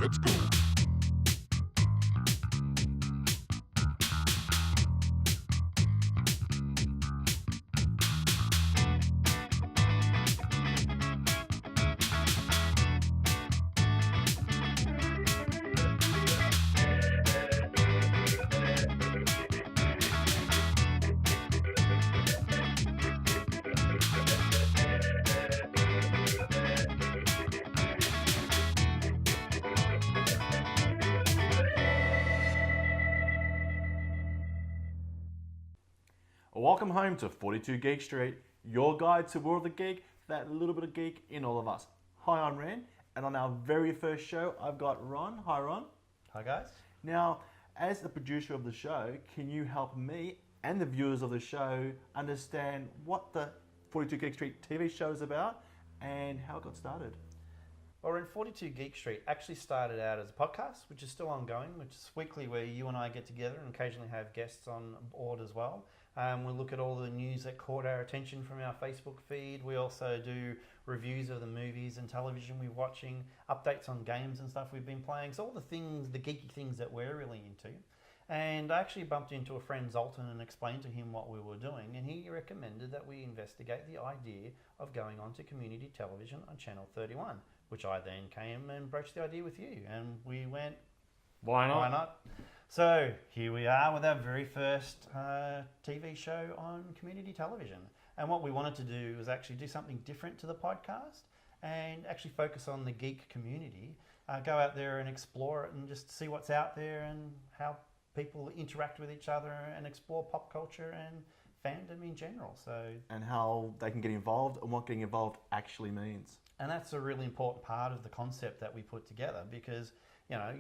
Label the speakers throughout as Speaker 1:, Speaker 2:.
Speaker 1: Let's go.
Speaker 2: Welcome home to 42 Geek Street, your guide to World of Geek, that little bit of geek in all of us. Hi, I'm Ran, and on our very first show, I've got Ron. Hi, Ron.
Speaker 3: Hi, guys.
Speaker 2: Now, as the producer of the show, can you help me and the viewers of the show understand what the 42 Geek Street TV show is about and how it got started?
Speaker 3: Well, in 42 Geek Street actually started out as a podcast, which is still ongoing, which is weekly, where you and I get together and occasionally have guests on board as well. We look at all the news that caught our attention from our Facebook feed. We also do reviews of the movies and television we're watching, updates on games and stuff we've been playing. So all the things, the geeky things that we're really into. And I actually bumped into a friend, Zoltan, and explained to him what we were doing. And he recommended that we investigate the idea of going on to community television on Channel 31, which I then came and broached the idea with you. And we went,
Speaker 2: Why not?
Speaker 3: why not? So here we are with our very first TV show on community television. And what we wanted to do was actually do something different to the podcast and actually focus on the geek community, go out there and explore it and just see what's out there and how people interact with each other and explore pop culture and fandom in general.
Speaker 2: And how they can get involved and what getting involved actually means.
Speaker 3: And that's a really important part of the concept that we put together, because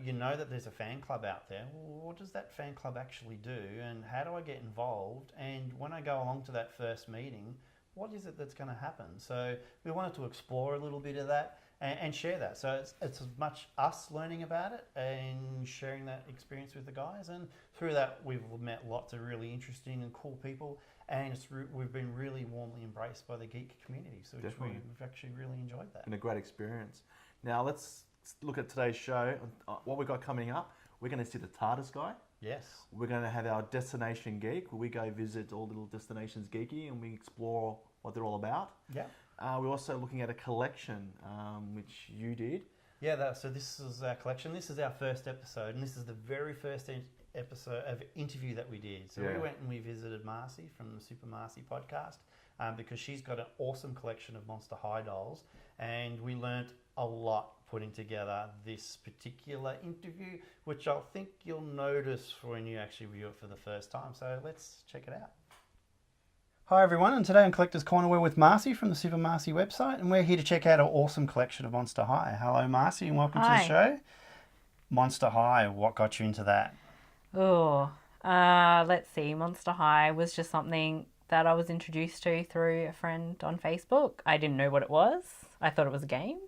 Speaker 3: you know that there's a fan club out there. Well, what does that fan club actually do, and how do I get involved? And when I go along to that first meeting, what is it that's going to happen? So we wanted to explore a little bit of that and share that. So it's as much us learning about it and sharing that experience with the guys. And through that, we've met lots of really interesting and cool people. And we've been really warmly embraced by the geek community. So we've actually really enjoyed that.
Speaker 2: And a great experience. Now let's look at today's show. What we've got coming up, we're going to see the Tardis Guy.
Speaker 3: Yes.
Speaker 2: We're going to have our Destination Geek, where we go visit all the little destinations geeky and we explore what they're all about.
Speaker 3: Yeah.
Speaker 2: We're also looking at a collection, which you did.
Speaker 3: Yeah, so this is our collection. This is our first episode, and this is the very first episode of interview that we did. So we went and we visited Marcey from the Super Marcey podcast, because she's got an awesome collection of Monster High dolls, and we learnt a lot putting together this particular interview, which I think you'll notice when you actually view it for the first time. So let's check it out. Hi everyone, and today on Collector's Corner we're with Marcey from the Super Marcey website, and we're here to check out our awesome collection of Monster High. Hello Marcey, and welcome to the show. Monster High, what got you into that?
Speaker 4: Let's see. Monster High was just something that I was introduced to through a friend on Facebook. I didn't know what it was. I thought it was a game.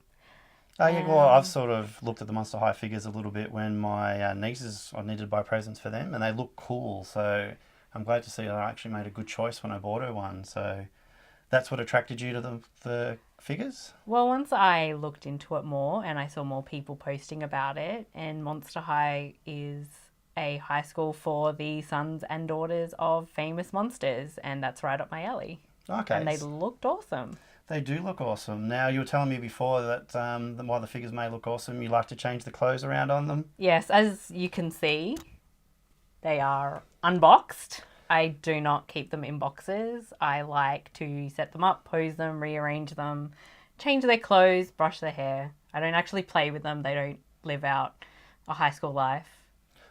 Speaker 3: Oh yeah, well I've sort of looked at the Monster High figures a little bit when my nieces, I needed to buy presents for them, and they look cool, so I'm glad to see that I actually made a good choice when I bought her one. So that's what attracted you to the figures?
Speaker 4: Well, once I looked into it more and I saw more people posting about it, and Monster High is a high school for the sons and daughters of famous monsters, and that's right up my alley.
Speaker 3: Okay.
Speaker 4: And they looked awesome.
Speaker 3: They do look awesome. Now, you were telling me before that while the figures may look awesome, you like to change the clothes around on them?
Speaker 4: Yes, as you can see, they are unboxed. I do not keep them in boxes. I like to set them up, pose them, rearrange them, change their clothes, brush their hair. I don't actually play with them. They don't live out a high school life.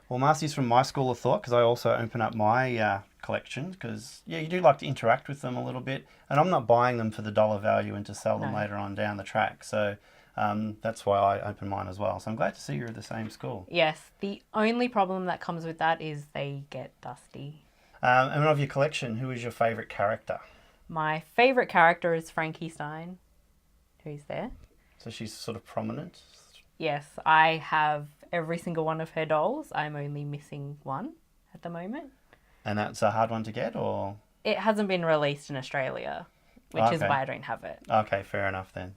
Speaker 3: Well, Marcey's from my school of thought, because I also open up my collection, because, you do like to interact with them a little bit, and I'm not buying them for the dollar value and to sell them later on down the track, so that's why I open mine as well. So I'm glad to see you're at the same school.
Speaker 4: Yes, the only problem that comes with that is they get dusty.
Speaker 3: And of your collection, who is your favourite character?
Speaker 4: My favourite character is Frankie Stein, who's there.
Speaker 3: So she's sort of prominent?
Speaker 4: Yes, I have every single one of her dolls. I'm only missing one at the moment.
Speaker 3: And that's a hard one to get, or?
Speaker 4: It hasn't been released in Australia, which is why I don't have it.
Speaker 3: Okay, fair enough then.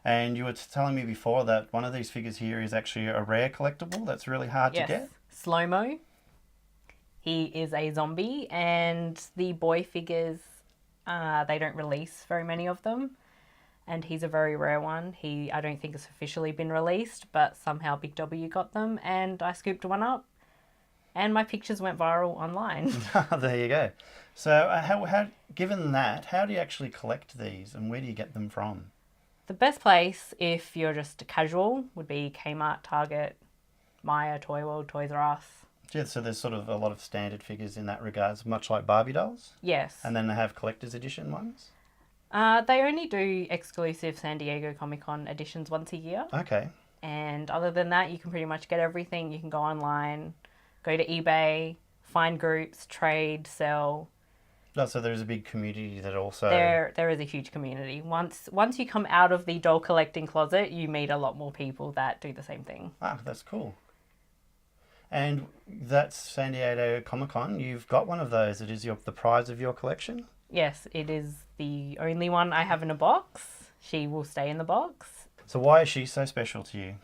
Speaker 3: And you were telling me before that one of these figures here is actually a rare collectible that's really hard to get.
Speaker 4: Slow-mo. He is a zombie, and the boy figures, they don't release very many of them. And he's a very rare one. I don't think it's officially been released, but somehow Big W got them, and I scooped one up, and my pictures went viral online.
Speaker 3: There you go. So, how, given that, how do you actually collect these, and where do you get them from?
Speaker 4: The best place, if you're just a casual, would be Kmart, Target, Maya, Toy World, Toys R Us.
Speaker 3: Yeah, so there's sort of a lot of standard figures in that regards, much like Barbie dolls?
Speaker 4: Yes.
Speaker 3: And then they have collector's edition ones?
Speaker 4: They only do exclusive San Diego Comic-Con editions once a year.
Speaker 3: Okay.
Speaker 4: And other than that, you can pretty much get everything. You can go online, go to eBay, find groups, trade, sell.
Speaker 3: Oh, so there's a big community that also...
Speaker 4: There is a huge community. Once you come out of the doll collecting closet, you meet a lot more people that do the same thing.
Speaker 3: Ah, that's cool. And that's San Diego Comic-Con. You've got one of those. It is the prize of your collection?
Speaker 4: Yes, it is the only one I have in a box. She will stay in the box.
Speaker 3: So why is she so special to you?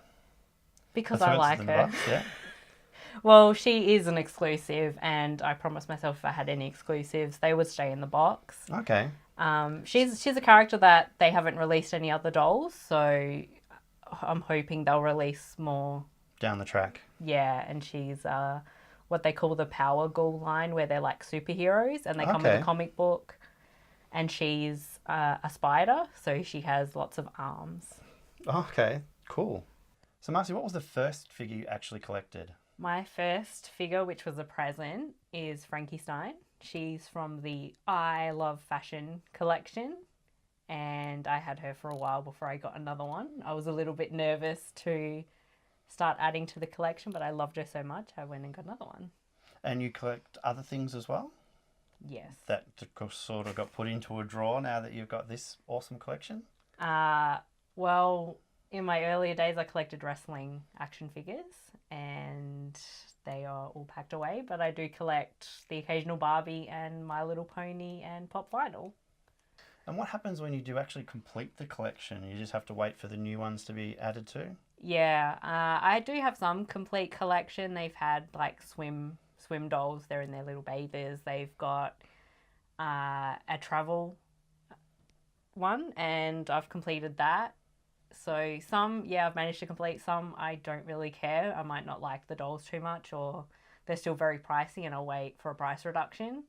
Speaker 4: Because I like her.
Speaker 3: Box, yeah.
Speaker 4: Well, she is an exclusive, and I promised myself if I had any exclusives, they would stay in the box.
Speaker 3: Okay.
Speaker 4: She's a character that they haven't released any other dolls, so I'm hoping they'll release more
Speaker 3: down the track.
Speaker 4: Yeah, and she's what they call the Power Ghoul line, where they're like superheroes, and they come with a comic book. And she's a spider, so she has lots of arms.
Speaker 3: Okay, cool. So Marcey, what was the first figure you actually collected?
Speaker 4: My first figure, which was a present, is Frankie Stein. She's from the I Love Fashion collection, and I had her for a while before I got another one. I was a little bit nervous to start adding to the collection, but I loved her so much I went and got another one.
Speaker 3: And you collect other things as well?
Speaker 4: Yes.
Speaker 3: That sort of got put into a drawer now that you've got this awesome collection?
Speaker 4: Well, in my earlier days I collected wrestling action figures, and they are all packed away, but I do collect the occasional Barbie and My Little Pony and Pop Vinyl.
Speaker 3: And what happens when you do actually complete the collection? You just have to wait for the new ones to be added to?
Speaker 4: Yeah, I do have some complete collection. They've had like swim dolls. They're in their little bathers. They've got a travel one, and I've completed that. So some, yeah, I've managed to complete. Some I don't really care. I might not like the dolls too much, or they're still very pricey and I'll wait for a price reduction.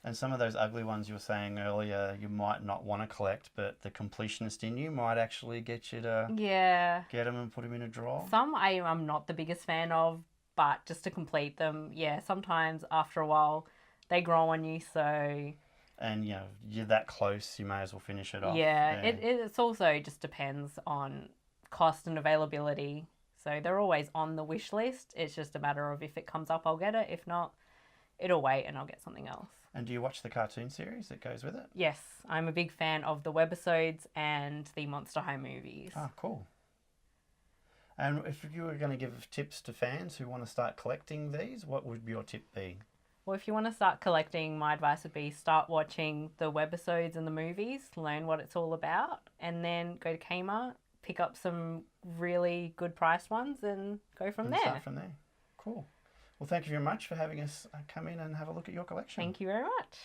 Speaker 3: And some of those ugly ones you were saying earlier you might not want to collect, but the completionist in you might actually get you to get them and put them in a drawer.
Speaker 4: Some I'm not the biggest fan of, but just to complete them, yeah, sometimes after a while they grow on you, so...
Speaker 3: And, you know, you're that close, you may as well finish it off.
Speaker 4: Yeah, it's also just depends on cost and availability. So they're always on the wish list. It's just a matter of if it comes up, I'll get it. If not, it'll wait and I'll get something else.
Speaker 3: And do you watch the cartoon series that goes with it?
Speaker 4: Yes, I'm a big fan of the webisodes and the Monster High movies.
Speaker 3: Ah, cool. And if you were going to give tips to fans who want to start collecting these, what would your tip be?
Speaker 4: Well, if you want to start collecting, my advice would be start watching the webisodes and the movies, learn what it's all about, and then go to Kmart, pick up some really good priced ones and go from there.
Speaker 3: Start from there. Cool. Well, thank you very much for having us come in and have a look at your collection.
Speaker 4: Thank you very much.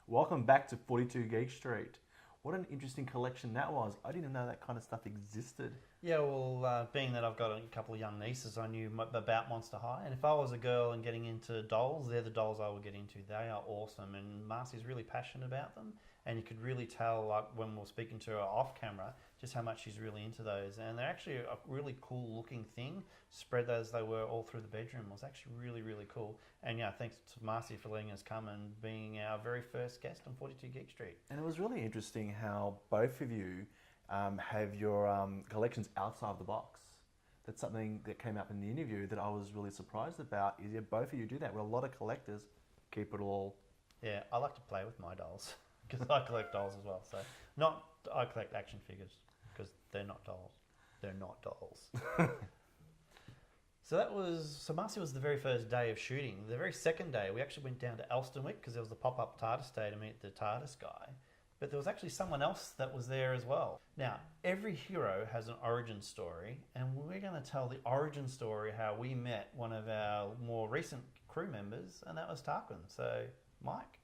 Speaker 2: Welcome back to 42 Geek Street. What an interesting collection that was. I didn't know that kind of stuff existed.
Speaker 3: Yeah, well, being that I've got a couple of young nieces, I knew about Monster High. And if I was a girl and getting into dolls, they're the dolls I would get into. They are awesome. And Marcey's really passionate about them. And you could really tell, like when we were speaking to her off camera, just how much she's really into those. And they're actually a really cool looking thing. Spread as they were all through the bedroom was actually really, really cool. And yeah, thanks to Marcey for letting us come and being our very first guest on 42 Geek Street.
Speaker 2: And it was really interesting how both of you have your collections outside the box. That's something that came up in the interview that I was really surprised about, is both of you do that. Where a lot of collectors keep it all.
Speaker 3: Yeah, I like to play with my dolls because I collect dolls as well. So I collect action figures because they're not dolls. They're not dolls. So Marcey was the very first day of shooting. The very second day, we actually went down to Elstonwick because there was a pop-up Tardis day to meet the Tardis Guy. but there was actually someone else that was there as well. Now, every hero has an origin story, and we're going to tell the origin story how we met one of our more recent crew members, and that was Tarquin. So, Mike,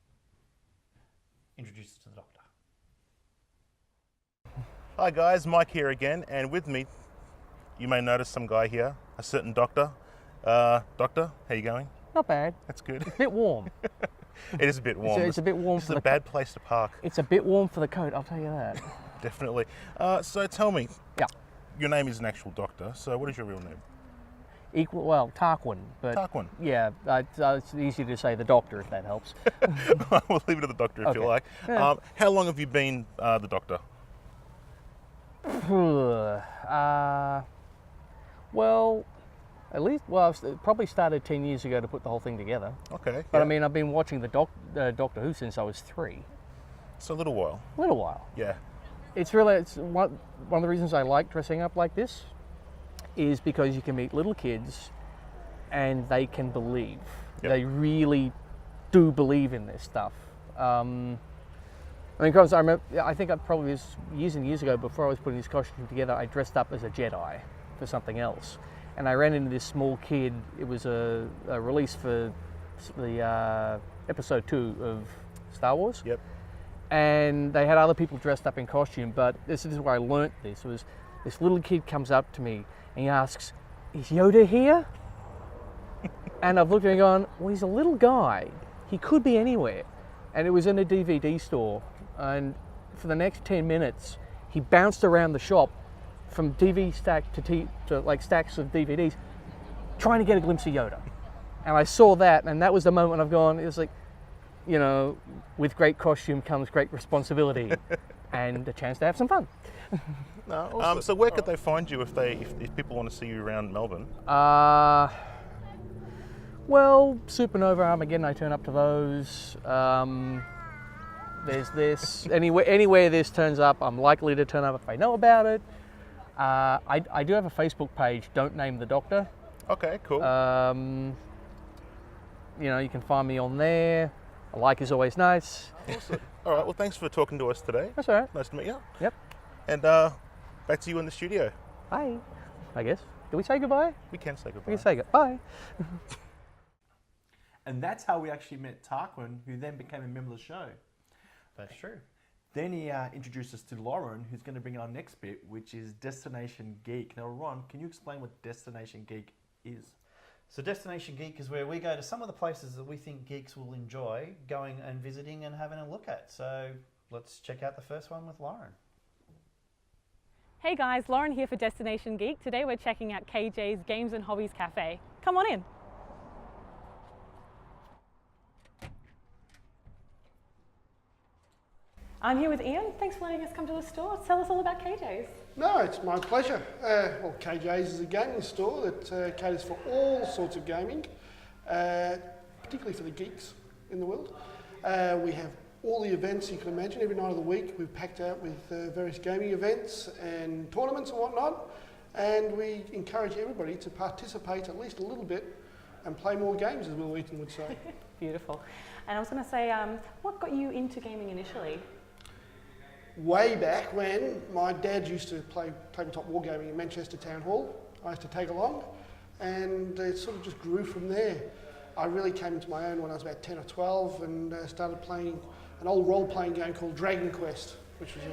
Speaker 3: introduce us to the Doctor.
Speaker 1: Hi guys, Mike here again, and with me, you may notice some guy here, a certain Doctor. Doctor, how you going?
Speaker 5: Not bad.
Speaker 1: That's good.
Speaker 5: It's a bit warm.
Speaker 1: It is a bit warm.
Speaker 5: It's a bit warm
Speaker 1: This
Speaker 5: for
Speaker 1: is
Speaker 5: the
Speaker 1: a bad place to park.
Speaker 5: It's a bit warm for the coat, I'll tell you that.
Speaker 1: Definitely. So tell me,
Speaker 5: Yeah.
Speaker 1: your name is an actual Doctor, so what is your real name?
Speaker 5: Well, Tarquin, but
Speaker 1: Tarquin.
Speaker 5: yeah, it's easy to say the Doctor if that helps.
Speaker 1: We'll leave it to the Doctor if you
Speaker 5: Okay.
Speaker 1: like.
Speaker 5: Yeah.
Speaker 1: How long have you been the Doctor?
Speaker 5: Well, at least, I've probably started 10 years ago to put the whole thing together.
Speaker 1: Okay.
Speaker 5: But
Speaker 1: yeah.
Speaker 5: I mean, I've been watching the Doctor Who since I was 3.
Speaker 1: It's a little while.
Speaker 5: A little while.
Speaker 1: Yeah.
Speaker 5: It's one of the reasons I like dressing up like this is because you can meet little kids and they can believe.
Speaker 1: Yep.
Speaker 5: They really do believe in this stuff. I mean, because I think I probably was years and years ago, before I was putting this costume together, I dressed up as a Jedi for something else. And I ran into this small kid. It was a release for the episode 2 of Star Wars.
Speaker 1: Yep.
Speaker 5: And they had other people dressed up in costume, but this is where I learnt this. Was this little kid comes up to me and he asks, "Is Yoda here?" And I've looked at him and gone, well, he's a little guy. He could be anywhere. And it was in a DVD store. And for the next 10 minutes, he bounced around the shop from DVD stack to like stacks of DVDs, trying to get a glimpse of Yoda. And I saw that, and that was the moment I've gone, it was like, you know, with great costume comes great responsibility and a chance to have some fun.
Speaker 1: No, so where could they find you if people want to see you around Melbourne?
Speaker 5: Well, Supernova, Armageddon, I turn up to those. There's this, anywhere this turns up, I'm likely to turn up if I know about it. I do have a Facebook page, Don't Name the Doctor.
Speaker 1: Okay, cool.
Speaker 5: You know, you can find me on there. A like is always nice.
Speaker 1: Awesome. All right, well, thanks for talking to us today.
Speaker 5: That's all right.
Speaker 1: Nice to meet you.
Speaker 5: Yep.
Speaker 1: And back to you in the studio.
Speaker 5: Bye, I guess. Do we say goodbye?
Speaker 1: We can say goodbye.
Speaker 5: We can say goodbye.
Speaker 2: And that's how we actually met Tarquin, who then became a member of the show.
Speaker 3: That's true.
Speaker 2: Then he introduced us to Lauren, who's going to bring our next bit, which is Destination Geek. Now, Ron, can you explain what Destination Geek is?
Speaker 3: So Destination Geek is where we go to some of the places that we think geeks will enjoy going and visiting and having a look at. So let's check out the first one with Lauren.
Speaker 6: Hey guys, Lauren here for Destination Geek. Today we're checking out KayJays Games and Hobbies Cafe. Come on in. I'm here with Ian. Thanks for letting us come to the store. Tell us all about KayJays.
Speaker 7: No, it's my pleasure. Well, KayJays is a gaming store that caters for all sorts of gaming, particularly for the geeks in the world. We have all the events you can imagine. Every night of the week we've packed out with various gaming events and tournaments and whatnot, and we encourage everybody to participate at least a little bit and play more games, as Will Wheaton would say.
Speaker 6: Beautiful. And I was going to say, what got you into gaming initially?
Speaker 7: Way back when my dad used to play tabletop wargaming in Manchester Town Hall, I used to tag along, and it sort of just grew from there. I really came into my own when I was about 10 or 12 and started playing an old role-playing game called Dragon Quest, which was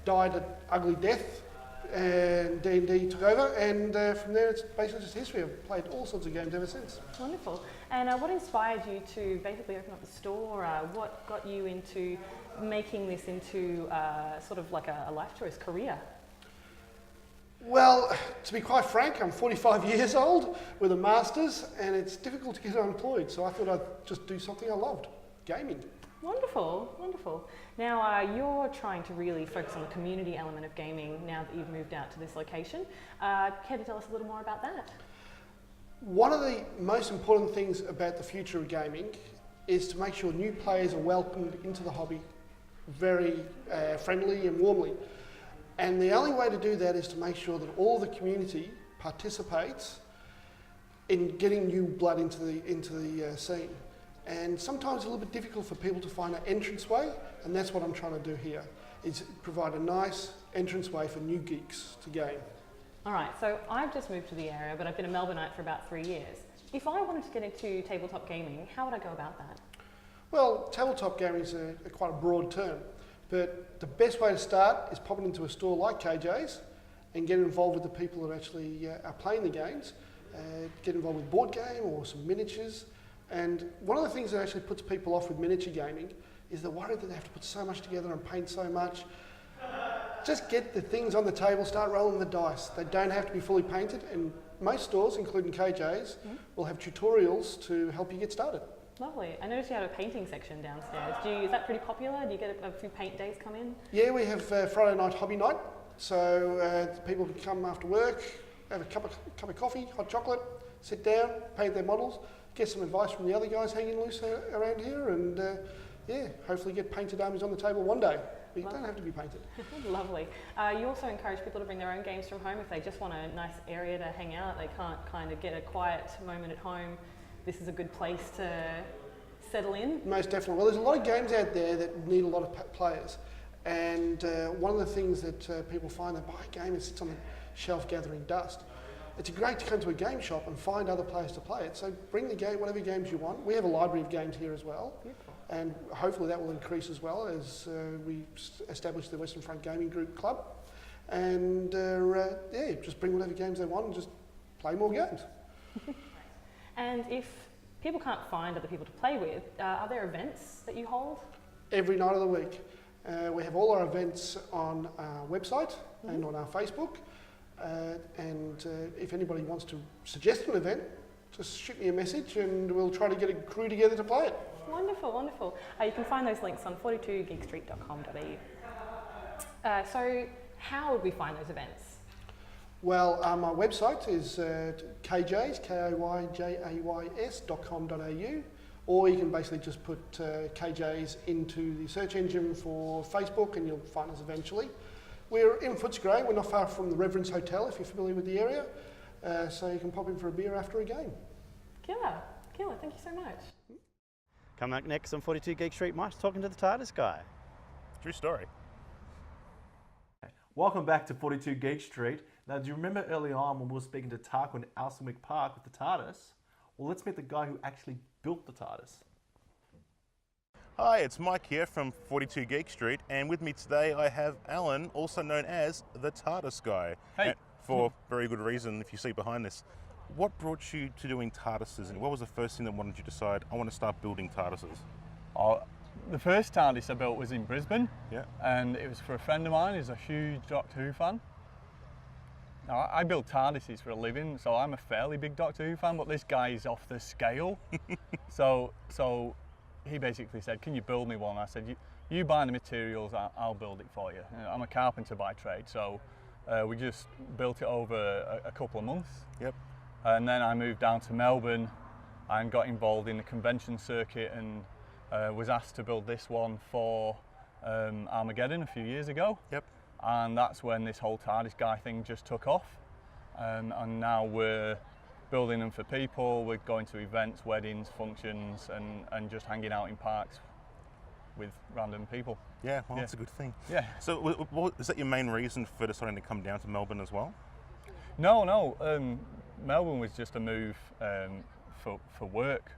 Speaker 7: died an ugly death, and D&D took over, and from there it's basically just history. I've played all sorts of games ever since.
Speaker 6: Wonderful. And what inspired you to basically open up the store? What got you into making this into sort of like a life choice career?
Speaker 7: Well, to be quite frank, I'm 45 years old with a master's, and it's difficult to get unemployed, so I thought I'd just do something I loved, gaming.
Speaker 6: Wonderful, wonderful. Now you're trying to really focus on the community element of gaming now that you've moved out to this location. Care to tell us a little more about that?
Speaker 7: One of the most important things about the future of gaming is to make sure new players are welcomed into the hobby very friendly and warmly. And the only way to do that is to make sure that all the community participates in getting new blood into the scene. And sometimes it's a little bit difficult for people to find an entranceway, and that's what I'm trying to do here, is provide a nice entranceway for new geeks to game.
Speaker 6: All right, so I've just moved to the area, but I've been a Melbourneite for about 3 years. If I wanted to get into tabletop gaming, how would I go about that?
Speaker 7: Well, tabletop gaming is quite a broad term, but the best way to start is popping into a store like KayJays and get involved with the people that actually are playing the games. Get involved with board game or some miniatures. And one of the things that actually puts people off with miniature gaming is they're worried that they have to put so much together and paint so much. Just get the things on the table, start rolling the dice. They don't have to be fully painted, and most stores, including KayJays, will have tutorials to help you get started.
Speaker 6: Lovely. I noticed you had a painting section downstairs. Is that pretty popular? Do you get a few paint days come in?
Speaker 7: Yeah, we have Friday night hobby night. So people can come after work, have a cup of coffee, hot chocolate, sit down, paint their models, get some advice from the other guys hanging loose around here, and hopefully get painted armies on the table one day. But you don't have to be painted.
Speaker 6: Lovely. You also encourage people to bring their own games from home if they just want a nice area to hang out. They can't kind of get a quiet moment at home. This is a good place to settle in.
Speaker 7: Most definitely. Well, there's a lot of games out there that need a lot of players. And one of the things that people find, they buy a game, it sits on the shelf gathering dust. It's great to come to a game shop and find other players to play it. So bring the game, whatever games you want. We have a library of games here as well. Beautiful. And hopefully that will increase as well as we establish the Western Front Gaming Group Club. And just bring whatever games they want and just play more games.
Speaker 6: And if people can't find other people to play with, are there events that you hold?
Speaker 7: Every night of the week. We have all our events on our website and on our Facebook. If anybody wants to suggest an event, just shoot me a message and we'll try to get a crew together to play it.
Speaker 6: Wonderful, wonderful. You can find those links on 42geekstreet.com.au. So how would we find those events?
Speaker 7: Well, my website is KayJays, KayJays.com.au, or you can basically just put KayJays into the search engine for Facebook and you'll find us eventually. We're in Footscray, we're not far from the Reverend's Hotel if you're familiar with the area, so you can pop in for a beer after a game.
Speaker 6: Killer, thank you so much.
Speaker 3: Coming up next on 42 Geek Street, Mike's talking to the Tardis Guy.
Speaker 1: True story.
Speaker 2: Welcome back to 42 Geek Street. Now, do you remember early on when we were speaking to Tarquin at Alstonwick Park with the TARDIS? Well, let's meet the guy who actually built the TARDIS.
Speaker 1: Hi, it's Mike here from 42 Geek Street, and with me today I have Alan, also known as the Tardis Guy.
Speaker 8: Hey.
Speaker 1: And for very good reason, if you see behind this. What brought you to doing TARDISes, and what was the first thing that wanted you to decide, I want to start building TARDISes?
Speaker 8: The first TARDIS I built was in Brisbane,
Speaker 1: Yeah.
Speaker 8: and it was for a friend of mine who's a huge Doctor Who fan. Now, I build TARDISes for a living, so I'm a fairly big Doctor Who fan, but this guy is off the scale. So he basically said, can you build me one? I said, you buy the materials, I'll build it for you. I'm a carpenter by trade, so we just built it over a couple of months.
Speaker 1: Yep.
Speaker 8: And then I moved down to Melbourne and got involved in the convention circuit and was asked to build this one for Armageddon a few years ago.
Speaker 1: Yep.
Speaker 8: And that's when this whole Tardis Guy thing just took off. And now we're building them for people, we're going to events, weddings, functions, and just hanging out in parks with random people.
Speaker 1: Yeah, well, that's a good thing.
Speaker 8: Yeah.
Speaker 1: So is that your main reason for deciding to come down to Melbourne as well?
Speaker 8: No. Melbourne was just a move for work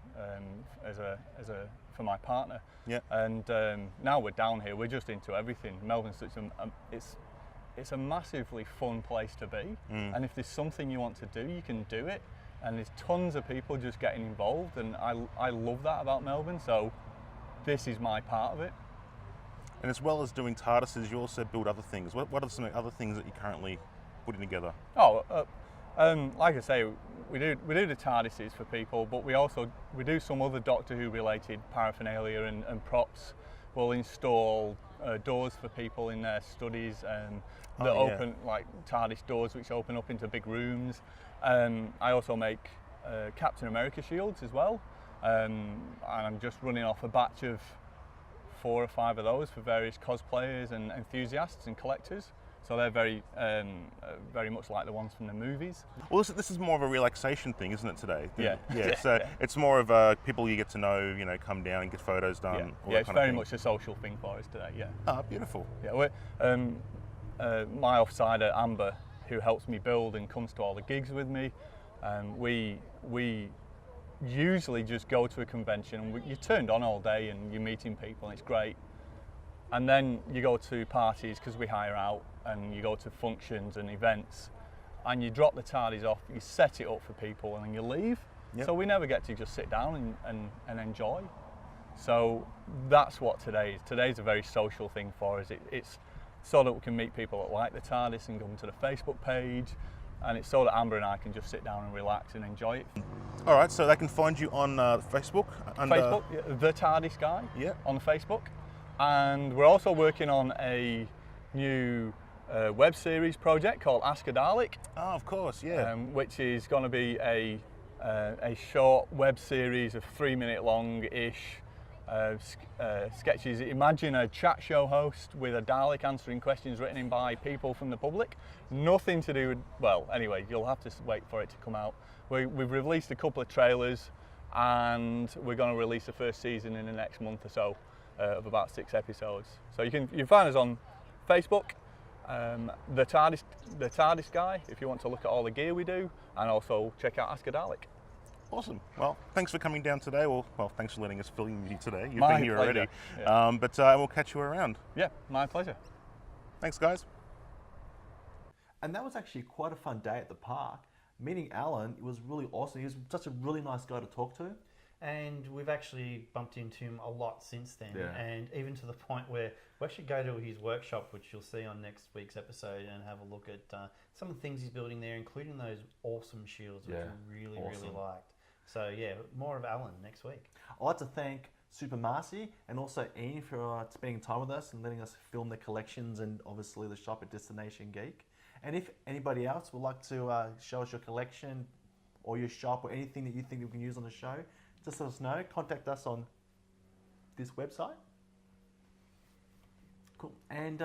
Speaker 8: for my partner.
Speaker 1: Yeah.
Speaker 8: And now we're down here. We're just into everything. Melbourne's such it's a massively fun place to be. And if there's something you want to do, you can do it. And there's tons of people just getting involved, and I love that about Melbourne. So this is my part of it.
Speaker 1: And as well as doing TARDISes, you also build other things. What are some other things that you're currently putting together?
Speaker 8: Like I say, we do the TARDISes for people, but we do some other Doctor Who related paraphernalia and props. We'll install doors for people in their studies that open, like TARDIS doors which open up into big rooms. I also make Captain America shields as well, and I'm just running off a batch of 4 or 5 of those for various cosplayers and enthusiasts and collectors. So they're very much like the ones from the movies.
Speaker 1: Well, this is more of a relaxation thing, isn't it, today?
Speaker 8: Yeah.
Speaker 1: Yeah, so it's more of people you get to know, come down and get photos done.
Speaker 8: Yeah,
Speaker 1: all
Speaker 8: yeah,
Speaker 1: that
Speaker 8: it's
Speaker 1: kind of
Speaker 8: very
Speaker 1: thing.
Speaker 8: much a social thing for us today, yeah.
Speaker 1: Ah, beautiful.
Speaker 8: Yeah, my offsider, Amber, who helps me build and comes to all the gigs with me, we usually just go to a convention and you're turned on all day and you're meeting people and it's great. And then you go to parties because we hire out, and you go to functions and events, and you drop the Tardis off, you set it up for people, and then you leave.
Speaker 1: Yep.
Speaker 8: So we never get to just sit down and enjoy. So that's what today is. Today's a very social thing for us. It's so that we can meet people that like the Tardis and go to the Facebook page, and it's so that Amber and I can just sit down and relax and enjoy it.
Speaker 1: All right, so they can find you on Facebook.
Speaker 8: Facebook, yeah, the Tardis Guy,
Speaker 1: Yeah.
Speaker 8: on Facebook. And we're also working on a new web series project called Ask a Dalek,
Speaker 1: Oh, of course, yeah.
Speaker 8: which is going to be a short web series of 3-minute long-ish sketches. Imagine a chat show host with a Dalek answering questions written in by people from the public. Nothing to do with, well, anyway, you'll have to wait for it to come out. We've released a couple of trailers, and we're going to release the first season in the next month or so. Of about 6 episodes. So you can find us on Facebook, the Tardis Guy, if you want to look at all the gear we do, and also check out Ask a Dalek.
Speaker 1: Awesome. Well, thanks for coming down today. Well, thanks for letting us film you today. You've
Speaker 8: My
Speaker 1: been here
Speaker 8: pleasure.
Speaker 1: already.
Speaker 8: Yeah.
Speaker 1: But we'll catch you around.
Speaker 8: Yeah, my pleasure.
Speaker 1: Thanks, guys.
Speaker 2: And that was actually quite a fun day at the park. Meeting Alan, it was really awesome. He was such a really nice guy to talk to.
Speaker 3: And we've actually bumped into him a lot since then,
Speaker 2: Yeah.
Speaker 3: and even to the point where we actually go to his workshop, which you'll see on next week's episode, and have a look at some of the things he's building there, including those awesome shields, which
Speaker 2: Yeah,
Speaker 3: we really
Speaker 2: awesome.
Speaker 3: liked. So yeah, more of Alan next week.
Speaker 2: I'd like to thank Super Marcey and also Ian for spending time with us and letting us film the collections and obviously the shop at Destination Geek. And if anybody else would like to show us your collection or your shop or anything that you think we can use on the show, just let us know. Contact us on this website. Cool. And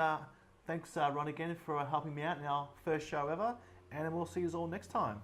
Speaker 2: thanks, Ron, again for helping me out in our first show ever. And we'll see you all next time.